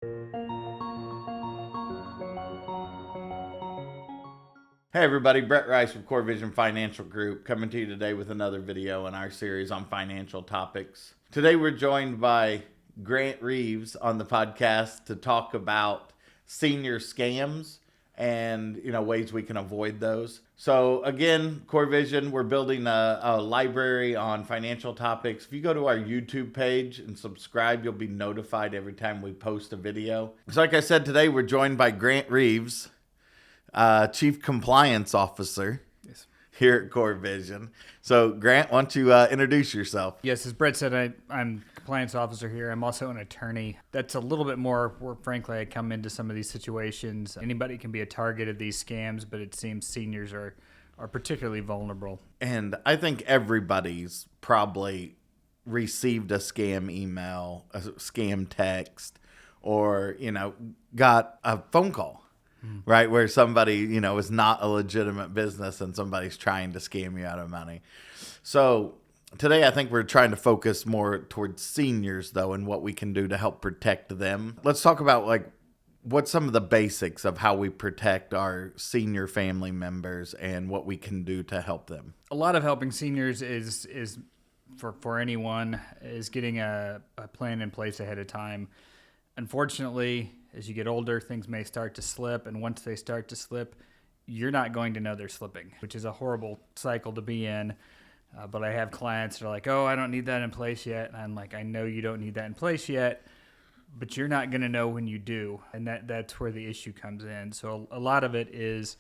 Hey everybody, Brett Rice with Core Vision Financial Group coming to you today with another video in our series on financial topics. Today we're joined by Grant Reeves on the podcast to talk about senior scams and ways we can avoid those. So again, Core Vision, we're building a library on financial topics. If you go to our YouTube page and subscribe, you'll be notified every time we post a video. So like I said, today we're joined by Grant Reeves, Chief Compliance Officer here at Core Vision. So, Grant, why don't you introduce yourself? Yes, as Brett said, I'm compliance officer here. I'm also an attorney. That's a little bit more where, frankly, I come into some of these situations. Anybody can be a target of these scams, but it seems seniors are particularly vulnerable. And I think everybody's probably received a scam email, a scam text, or, got a phone call. Right, where somebody, is not a legitimate business and somebody's trying to scam you out of money. So today I think we're trying to focus more towards seniors, though, and what we can do to help protect them. Let's talk about, what's some of the basics of how we protect our senior family members and what we can do to help them. A lot of helping seniors is for anyone, is getting a plan in place ahead of time. Unfortunately, as you get older, things may start to slip, and once they start to slip, you're not going to know they're slipping, which is a horrible cycle to be in. But I have clients that are like, oh, I don't need that in place yet. And I'm like, I know you don't need that in place yet, but you're not going to know when you do. And that's where the issue comes in. So a lot of it is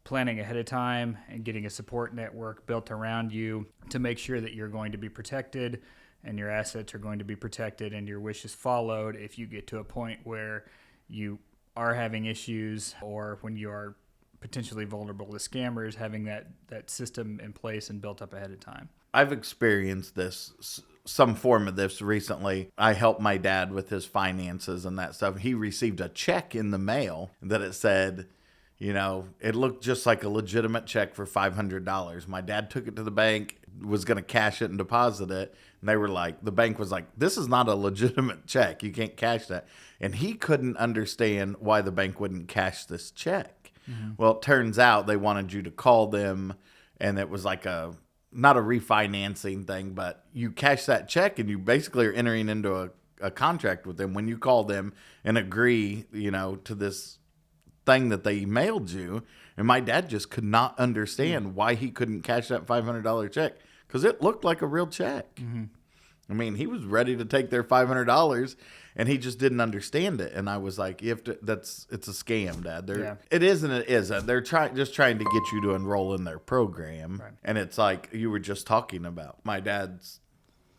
planning ahead of time and getting a support network built around you to make sure that you're going to be protected and your assets are going to be protected and your wishes followed if you get to a point where you are having issues or when you are potentially vulnerable to scammers, having that system in place and built up ahead of time. I've experienced some form of this recently. I helped my dad with his finances and that stuff. He received a check in the mail that it said, it looked just like a legitimate check for $500. My dad took it to the bank, was going to cash it and deposit it. And the bank was like, this is not a legitimate check. You can't cash that. And he couldn't understand why the bank wouldn't cash this check. Mm-hmm. Well, it turns out they wanted you to call them, and it was like not a refinancing thing, but you cash that check and you basically are entering into a contract with them when you call them and agree, to this thing that they mailed you. And my dad just could not understand why he couldn't cash that $500 check because it looked like a real check. Mm-hmm. I mean, he was ready to take their $500 and he just didn't understand it. And I was like, it's a scam, Dad. It is and it isn't. They're just trying to get you to enroll in their program. Right. And it's like you were just talking about. My dad's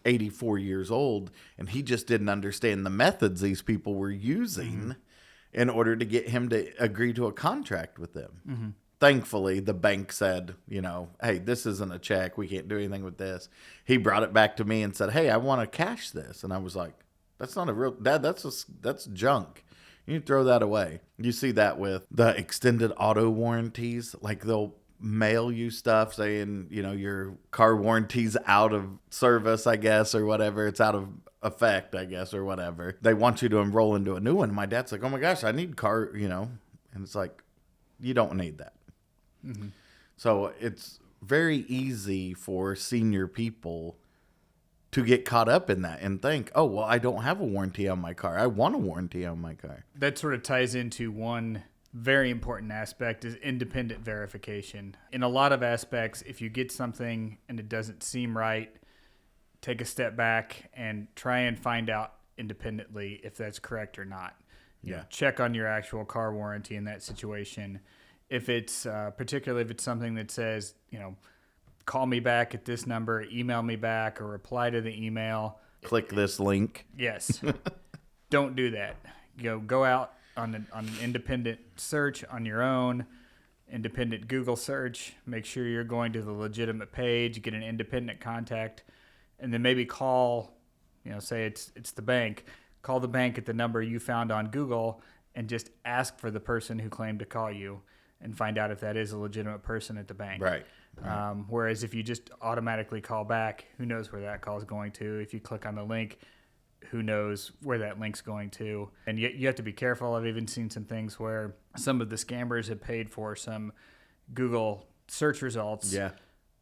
84 years old and he just didn't understand the methods these people were using in order to get him to agree to a contract with them. Mm-hmm. Thankfully, the bank said, hey, this isn't a check. We can't do anything with this. He brought it back to me and said, hey, I want to cash this. And I was like, that's not a real, Dad, that's junk. You throw that away. You see that with the extended auto warranties. Like they'll mail you stuff saying, your car warranty's out of service, I guess, or whatever. It's out of effect, I guess, or whatever. They want you to enroll into a new one. My dad's like, oh my gosh, I need car, and it's like, you don't need that. Mm-hmm. So it's very easy for senior people to get caught up in that and think, oh, well, I don't have a warranty on my car. I want a warranty on my car. That sort of ties into one very important aspect is independent verification. In a lot of aspects, if you get something and it doesn't seem right, take a step back and try and find out independently if that's correct or not. Check on your actual car warranty in that situation. If it's particularly if it's something that says, call me back at this number, email me back, or reply to the email. Click this link. Yes. Don't do that. Go out on an independent search on your own, independent Google search. Make sure you're going to the legitimate page. Get an independent contact, and then maybe call. Say it's the bank. Call the bank at the number you found on Google, and just ask for the person who claimed to call you, and find out if that is a legitimate person at the bank. Right. Whereas if you just automatically call back, who knows where that call is going to? If you click on the link, who knows where that link's going to. And you have to be careful. I've even seen some things where some of the scammers have paid for some Google search results, Yeah.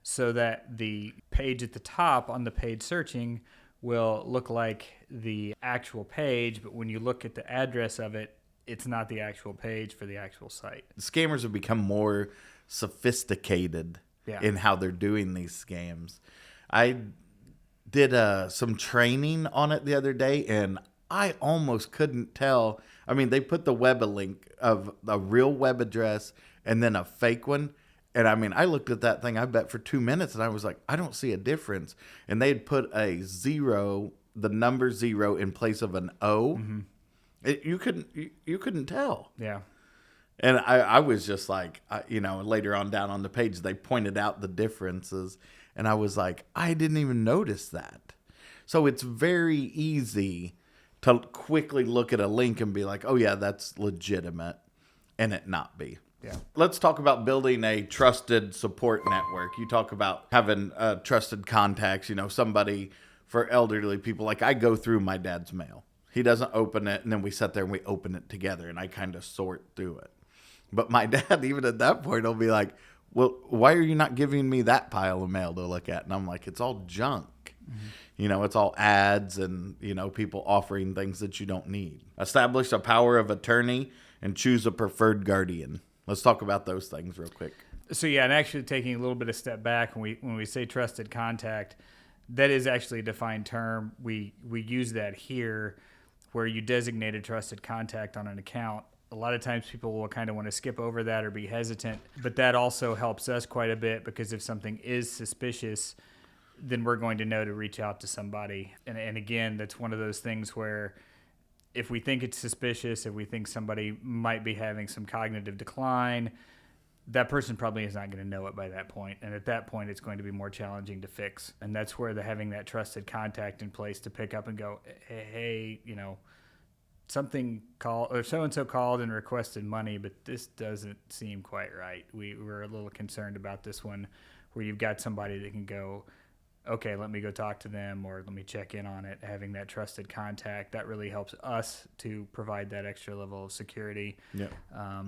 so that the page at the top on the paid searching will look like the actual page, but when you look at the address of it, it's not the actual page for the actual site. Scammers have become more sophisticated in how they're doing these scams. I did some training on it the other day, and I almost couldn't tell. I mean, they put the web link of a real web address and then a fake one. And I mean, I looked at that thing, I bet, for 2 minutes, and I was like, I don't see a difference. And they'd put a 0, the number 0 in place of an O. Mm-hmm. You couldn't tell. Yeah. And I was just like, later on down on the page, they pointed out the differences. And I was like, I didn't even notice that. So it's very easy to quickly look at a link and be like, oh, yeah, that's legitimate, and it not be. Yeah. Let's talk about building a trusted support network. You talk about having trusted contacts, somebody for elderly people. Like, I go through my dad's mail. He doesn't open it, and then we sit there and we open it together, and I kind of sort through it. But my dad, even at that point, will be like, well, why are you not giving me that pile of mail to look at? And I'm like, it's all junk. Mm-hmm. It's all ads and, people offering things that you don't need. Establish a power of attorney and choose a preferred guardian. Let's talk about those things real quick. So, yeah, and actually taking a little bit of step back, when we say trusted contact, that is actually a defined term. We use that here where you designate a trusted contact on an account. A lot of times people will kind of want to skip over that or be hesitant, but that also helps us quite a bit, because if something is suspicious, then we're going to know to reach out to somebody. And again, that's one of those things where if we think it's suspicious, if we think somebody might be having some cognitive decline, that person probably is not going to know it by that point. And at that point, it's going to be more challenging to fix. And that's where having that trusted contact in place to pick up and go, hey, something called, or so-and-so called and requested money, but this doesn't seem quite right. We're a little concerned about this one, where you've got somebody that can go, okay, let me go talk to them, or let me check in on it. Having that trusted contact, that really helps us to provide that extra level of security. Yeah.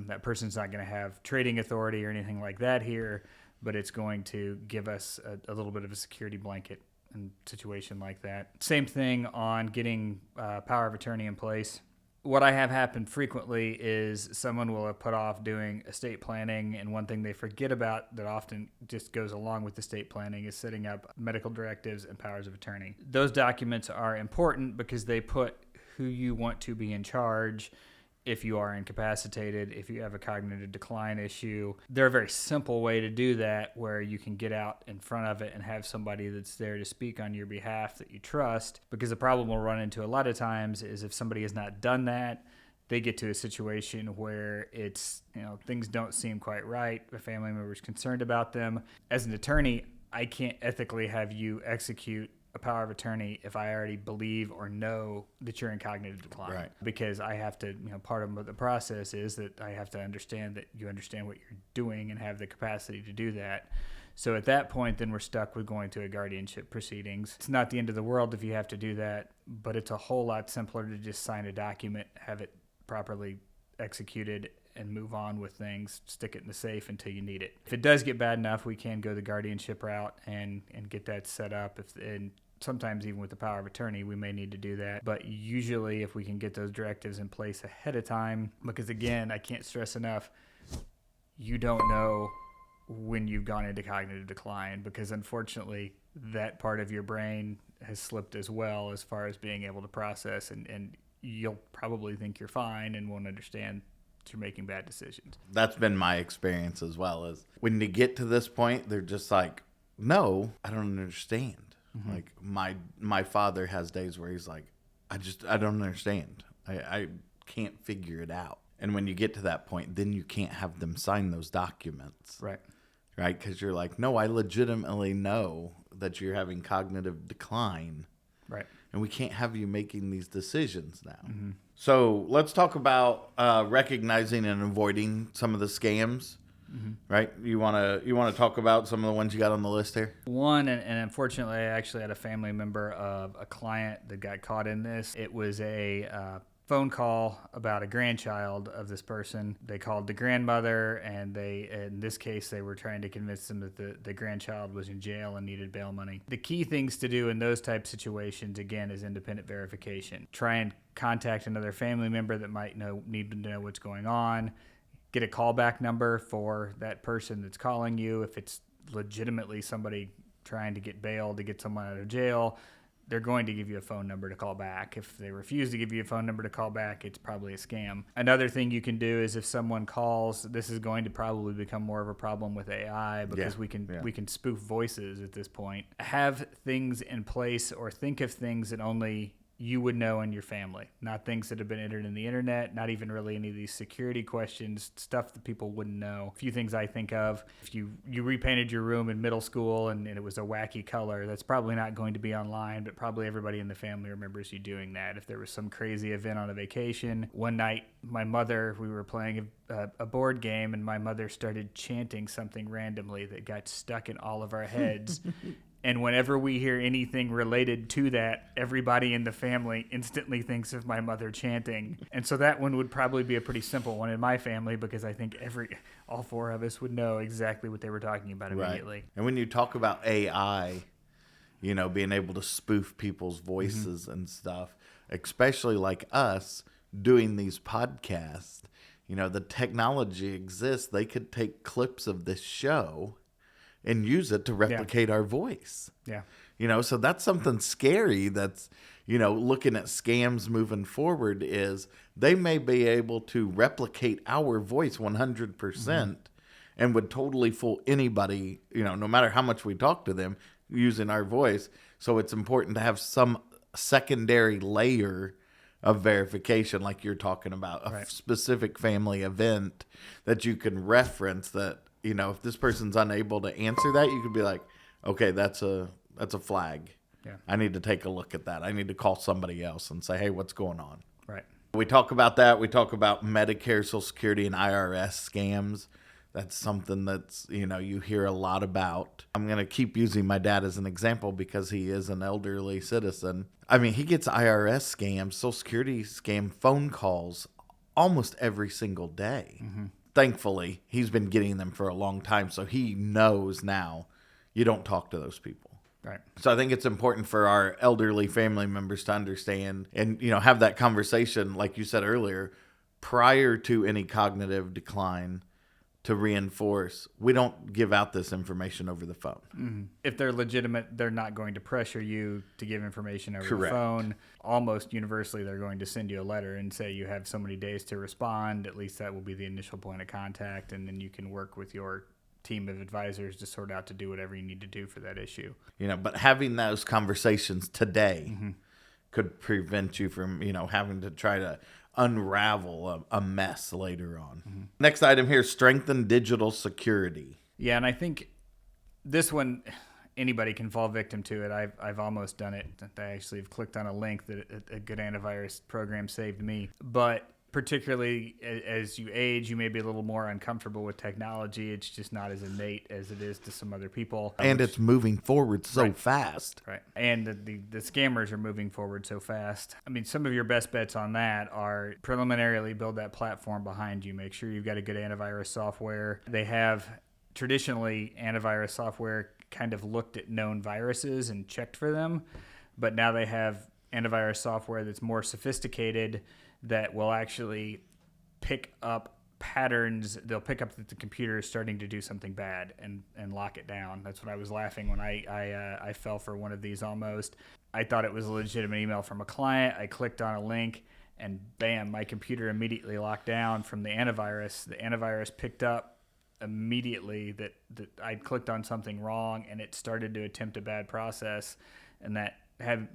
That person's not going to have trading authority or anything like that here, but it's going to give us a little bit of a security blanket in a situation like that. Same thing on getting power of attorney in place. What I have happen frequently is someone will have put off doing estate planning, and one thing they forget about that often just goes along with estate planning is setting up medical directives and powers of attorney. Those documents are important because they put who you want to be in charge if you are incapacitated, if you have a cognitive decline issue. They're a very simple way to do that, where you can get out in front of it and have somebody that's there to speak on your behalf that you trust. Because the problem we'll run into a lot of times is if somebody has not done that, they get to a situation where it's, things don't seem quite right. A family member is concerned about them. As an attorney, I can't ethically have you execute a power of attorney if I already believe or know that you're in cognitive decline. Right. Because I have to, part of the process is that I have to understand that you understand what you're doing and have the capacity to do that. So at that point, then we're stuck with going to a guardianship proceedings. It's not the end of the world if you have to do that, but it's a whole lot simpler to just sign a document, have it properly executed, and move on with things, stick it in the safe until you need it. If it does get bad enough, we can go the guardianship route and get that set up. And sometimes even with the power of attorney, we may need to do that. But usually if we can get those directives in place ahead of time, because again, I can't stress enough, you don't know when you've gone into cognitive decline, because unfortunately that part of your brain has slipped as well as far as being able to process, and you'll probably think you're fine and won't understand you're making bad decisions. That's been my experience as well. Is when you get to this point, they're just like, no, I don't understand. Mm-hmm. Like my father has days where he's like, I don't understand. I can't figure it out. And when you get to that point, then you can't have them sign those documents. Right. Right? Because you're like, no, I legitimately know that you're having cognitive decline. Right. And we can't have you making these decisions now. Mm-hmm. So let's talk about recognizing and avoiding some of the scams. right? You wanna talk about some of the ones you got on the list here? One, and unfortunately, I actually had a family member of a client that got caught in this. It was a phone call about a grandchild of this person. They called the grandmother, and in this case, they were trying to convince them that the grandchild was in jail and needed bail money. The key things to do in those type situations, again, is independent verification. Try and contact another family member that might need to know what's going on. Get a callback number for that person that's calling you. If it's legitimately somebody trying to get bail to get someone out of jail, they're going to give you a phone number to call back. If they refuse to give you a phone number to call back, it's probably a scam. Another thing you can do is if someone calls, this is going to probably become more of a problem with AI because we can spoof voices at this point. Have things in place or think of things that only you would know in your family, not things that have been entered in the internet, not even really any of these security questions, stuff that people wouldn't know. A few things I think of: if you repainted your room in middle school and it was a wacky color, that's probably not going to be online, but probably everybody in the family remembers you doing that. If there was some crazy event on a vacation, one night we were playing a board game, and my mother started chanting something randomly that got stuck in all of our heads. And whenever we hear anything related to that, everybody in the family instantly thinks of my mother chanting. And so that one would probably be a pretty simple one in my family, because I think all four of us would know exactly what they were talking about immediately. Right. And when you talk about AI, being able to spoof people's voices and stuff, especially like us doing these podcasts, the technology exists. They could take clips of this show and use it to replicate our voice. Yeah. So that's something scary that's, looking at scams moving forward, is they may be able to replicate our voice 100% and would totally fool anybody, no matter how much we talk to them, using our voice. So it's important to have some secondary layer of verification, like you're talking about, a specific family event that you can reference that, if this person's unable to answer that, you could be like, okay, that's a flag. Yeah. I need to take a look at that. I need to call somebody else and say, hey, what's going on? Right. We talk about that. We talk about Medicare, Social Security, and IRS scams. That's something that's, you hear a lot about. I'm going to keep using my dad as an example because he is an elderly citizen. I mean, he gets IRS scams, Social Security scam phone calls almost every single day. Mm-hmm. Thankfully, he's been getting them for a long time, so he knows now you don't talk to those people. Right. So I think it's important for our elderly family members to understand and, have that conversation, like you said earlier, prior to any cognitive decline, to reinforce we don't give out this information over the phone. Mm-hmm. If they're legitimate, they're not going to pressure you to give information over Correct. the phone. Almost universally, they're going to send you a letter and say you have so many days to respond. At least that will be the initial point of contact, and then you can work with your team of advisors to sort out to do whatever you need to do for that issue. But having those conversations today could prevent you from, having to try to unravel a mess later on. Mm-hmm. Next item here, strengthen digital security. Yeah, and I think this one, anybody can fall victim to it. I've almost done it. I actually have clicked on a link that a good antivirus program saved me. But particularly as you age, you may be a little more uncomfortable with technology. It's just not as innate as it is to some other people. And it's moving forward so fast. Right. And the scammers are moving forward so fast. I mean, some of your best bets on that are preliminarily build that platform behind you. Make sure you've got a good antivirus software. They have traditionally antivirus software kind of looked at known viruses and checked for them. But now they have antivirus software that's more sophisticated that will actually pick up patterns. They'll pick up that the computer is starting to do something bad and lock it down. That's what I was laughing when I fell for one of these almost. I thought it was a legitimate email from a client. I clicked on a link and bam, my computer immediately locked down from the antivirus. The antivirus picked up immediately that I'd clicked on something wrong, and it started to attempt a bad process, and that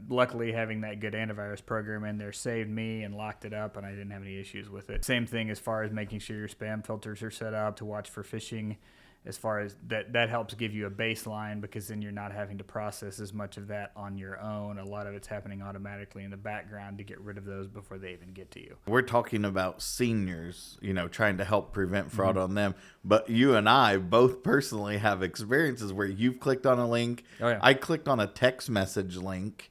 luckily having that good antivirus program in there saved me and locked it up, and I didn't have any issues with it. Same thing as far as making sure your spam filters are set up to watch for phishing as far as that helps give you a baseline, because then you're not having to process as much of that on your own. A lot of it's happening automatically in the background to get rid of those before they even get to you. We're talking about seniors, trying to help prevent fraud on them. But you and I both personally have experiences where you've clicked on a link. Oh, yeah. I clicked on a text message link,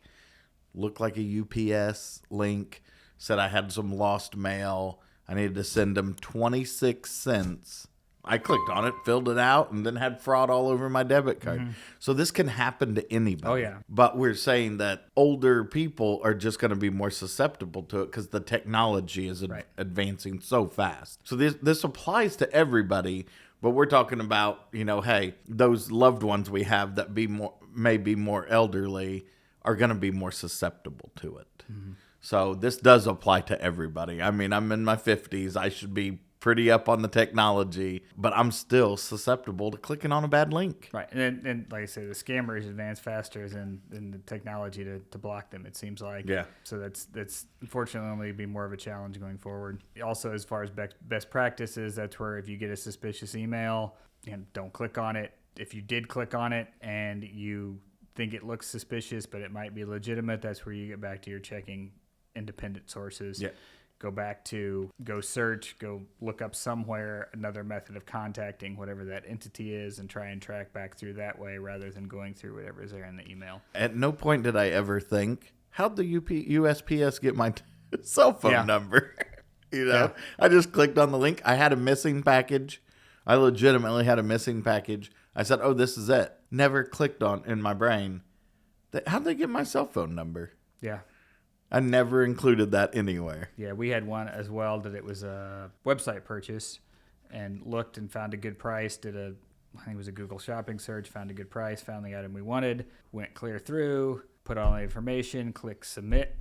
looked like a UPS link, said I had some lost mail. I needed to send them 26 cents. I clicked on it, filled it out, and then had fraud all over my debit card. So this can happen to anybody. Oh, yeah. But we're saying that older people are just going to be more susceptible to it because the technology is advancing so fast. So this applies to everybody, but we're talking about, hey, those loved ones we have that may be more elderly are going to be more susceptible to it. So this does apply to everybody. I mean, I'm in my 50s. I should be pretty up on the technology, but I'm still susceptible to clicking on a bad link. Right. And like I say, the scammers advance faster than the technology to block them, it seems like. Yeah. So that's unfortunately only be more of a challenge going forward. Also, as far as best practices, that's where if you get a suspicious email, don't click on it. If you did click on it and you think it looks suspicious, but it might be legitimate, that's where you get back to your checking independent sources. Yeah. Go search, go look up somewhere another method of contacting whatever that entity is and try and track back through that way rather than going through whatever is there in the email. At no point did I ever think, how'd the USPS get my cell phone number? I just clicked on the link. I had a missing package. I legitimately had a missing package. I said, oh, this is it. Never clicked on in my brain. How'd they get my cell phone number? Yeah. I never included that anywhere. Yeah, we had one as well that it was a website purchase and looked and found a good price, I think it was a Google shopping search, found a good price, found the item we wanted, went clear through, put all the information, click submit.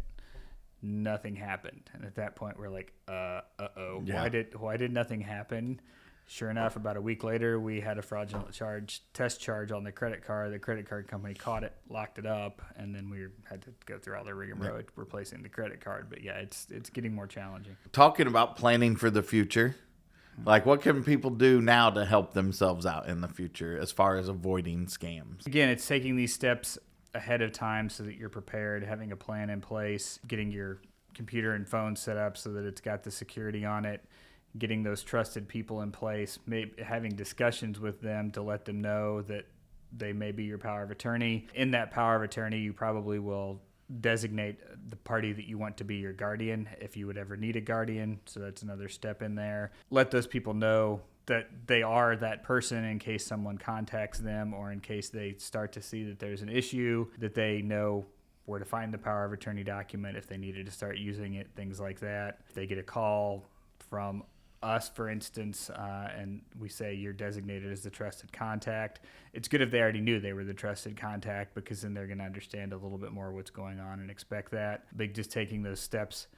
Nothing happened. And at that point we're like, uh-oh, Yeah. why did nothing happen? Sure enough, about a week later, we had a fraudulent test charge on the credit card. The credit card company caught it, locked it up, and then we had to go through all the rigmarole replacing the credit card. But yeah, it's getting more challenging. Talking about planning for the future, like what can people do now to help themselves out in the future as far as avoiding scams? Again, it's taking these steps ahead of time so that you're prepared, having a plan in place, getting your computer and phone set up so that it's got the security on it, getting those trusted people in place, having discussions with them to let them know that they may be your power of attorney. In that power of attorney, you probably will designate the party that you want to be your guardian if you would ever need a guardian. So that's another step in there. Let those people know that they are that person in case someone contacts them or in case they start to see that there's an issue, that they know where to find the power of attorney document if they needed to start using it, things like that. If they get a call from us, for instance, and we say you're designated as the trusted contact, it's good if they already knew they were the trusted contact, because then they're going to understand a little bit more what's going on and expect that. But just taking those steps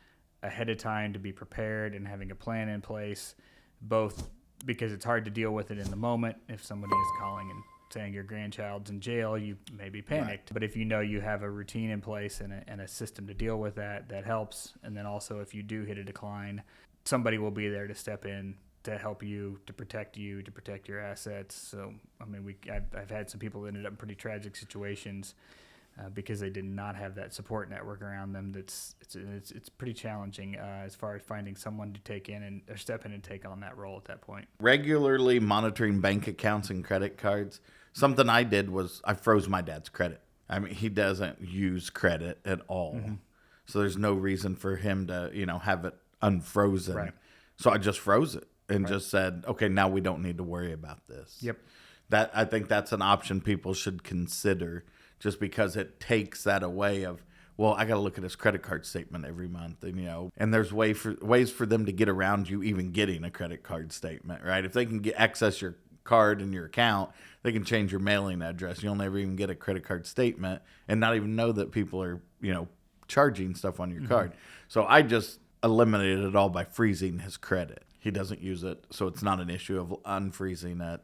ahead of time to be prepared and having a plan in place, both because it's hard to deal with it in the moment. If somebody is calling and saying your grandchild's in jail, you may be panicked. Right. But if you know you have a routine in place and a system to deal with that helps. And then also if you do hit a decline, somebody will be there to step in to help you, to protect your assets. So, I mean, I've had some people that ended up in pretty tragic situations because they did not have that support network around them. It's pretty challenging as far as finding someone to take in or step in and take on that role at that point. Regularly monitoring bank accounts and credit cards. Something I did was I froze my dad's credit. I mean, he doesn't use credit at all. Mm-hmm. So there's no reason for him to, have it unfrozen. Right. So I just froze it and just said, okay, now we don't need to worry about this. Yep. I think that's an option people should consider, just because it takes that away of, well, I got to look at his credit card statement every month, and there's ways for them to get around you even getting a credit card statement, right? If they can access your card and your account, they can change your mailing address. You'll never even get a credit card statement and not even know that people are, charging stuff on your card. So I just eliminated it all by freezing his credit. He doesn't use it, so it's not an issue of unfreezing it.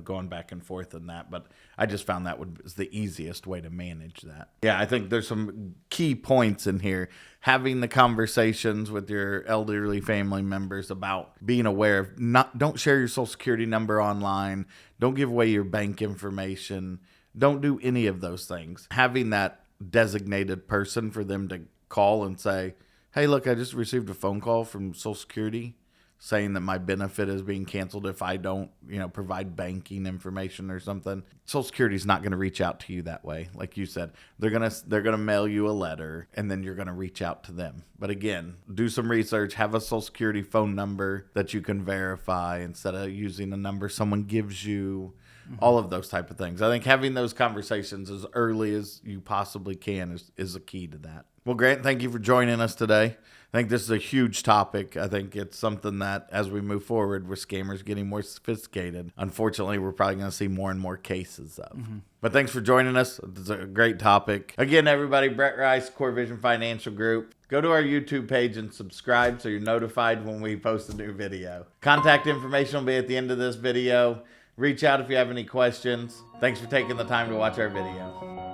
going back and forth in that. But I just found that was the easiest way to manage that. Yeah, I think there's some key points in here. Having the conversations with your elderly family members about being aware of don't share your social security number online. Don't give away your bank information. Don't do any of those things. Having that designated person for them to call and say, hey, look, I just received a phone call from Social Security saying that my benefit is being canceled if I don't, provide banking information or something. Social Security is not going to reach out to you that way. Like you said, they're going to mail you a letter and then you're going to reach out to them. But again, do some research, have a Social Security phone number that you can verify instead of using a number someone gives you. All of those type of things. I think having those conversations as early as you possibly can is a key to that. Well, Grant, thank you for joining us today. I think this is a huge topic. I think it's something that as we move forward with scammers getting more sophisticated, unfortunately, we're probably going to see more and more cases of. But thanks for joining us. It's a great topic. Again, everybody, Brett Rice, Core Vision Financial Group. Go to our YouTube page and subscribe so you're notified when we post a new video. Contact information will be at the end of this video. Reach out if you have any questions. Thanks for taking the time to watch our video.